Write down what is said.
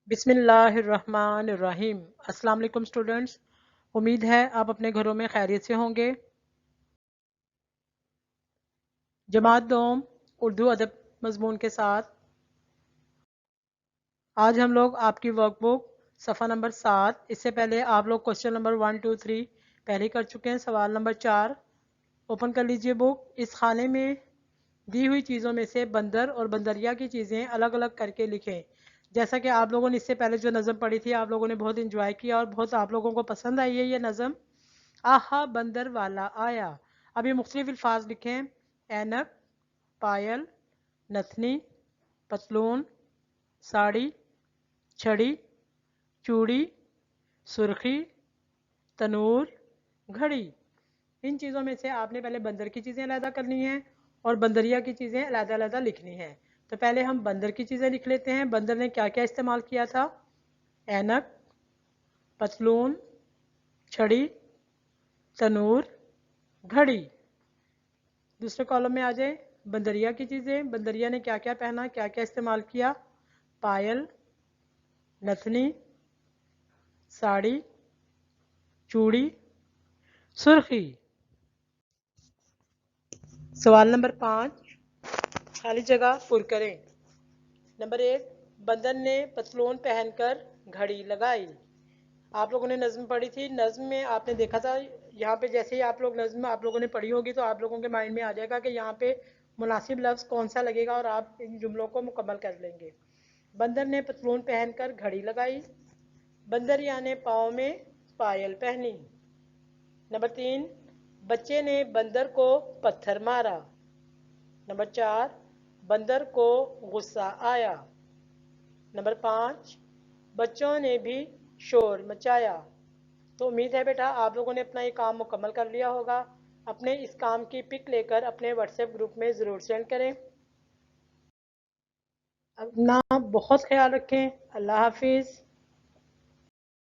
بسم اللہ الرحمن الرحیم۔ السلام علیکم اسٹوڈنٹس، امید ہے آپ اپنے گھروں میں خیریت سے ہوں گے۔ جماعت دوم اردو ادب مضمون کے ساتھ آج ہم لوگ آپ کی ورک بک صفحہ نمبر 7، اس سے پہلے آپ لوگ کوشچن نمبر 1 2 3 پہلے کر چکے ہیں۔ سوال نمبر 4 اوپن کر لیجئے بک۔ اس خانے میں دی ہوئی چیزوں میں سے بندر اور بندریا کی چیزیں الگ الگ کر کے لکھیں۔ جیسا کہ آپ لوگوں نے اس سے پہلے جو نظم پڑھی تھی آپ لوگوں نے بہت انجوائے کیا اور بہت آپ لوگوں کو پسند آئی ہے یہ نظم۔ آہا بندر والا آیا۔ اب یہ مختلف الفاظ لکھیں: اینک، پائل، نتنی، پتلون، ساڑی، چھڑی، چوڑی، سرخی، تنور، گھڑی۔ ان چیزوں میں سے آپ نے پہلے بندر کی چیزیں علیحدہ کرنی ہیں اور بندریا کی چیزیں علیحدہ علیحدہ لکھنی ہیں۔ تو پہلے ہم بندر کی چیزیں لکھ لیتے ہیں۔ بندر نے کیا کیا استعمال کیا تھا؟ اینک، پتلون، چھڑی، تنور، گھڑی۔ دوسرے کالم میں آ جائیں، بندریا کی چیزیں۔ بندریا نے کیا کیا پہنا، کیا کیا استعمال کیا؟ پائل، نتنی، ساڑی، چوڑی، سرخی۔ سوال نمبر 5 خالی جگہ پر کریں۔ نمبر 1، بندر نے پتلون پہن کر گھڑی لگائی۔ آپ لوگوں نے نظم پڑھی تھی، نظم میں آپ نے دیکھا تھا یہاں پہ جیسے ہی آپ لوگ نظم آپ لوگوں نے پڑھی ہوگی تو آپ لوگوں کے مائنڈ میں آ جائے گا کہ یہاں پہ مناسب لفظ کون سا لگے گا اور آپ ان جملوں کو مکمل کر لیں گے۔ بندر نے پتلون پہن کر گھڑی لگائی۔ بندریا نے پاؤں میں پائل پہنی۔ نمبر 3، بچے نے بندر کو پتھر مارا۔ نمبر 4، بندر کو غصہ آیا۔ نمبر 5، بچوں نے بھی شور مچایا۔ تو امید ہے بیٹا آپ لوگوں نے اپنا یہ کام مکمل کر لیا ہوگا۔ اپنے اس کام کی پک لے کر اپنے واٹس ایپ گروپ میں ضرور سینڈ کریں۔ اپنا بہت خیال رکھیں۔ اللہ حافظ۔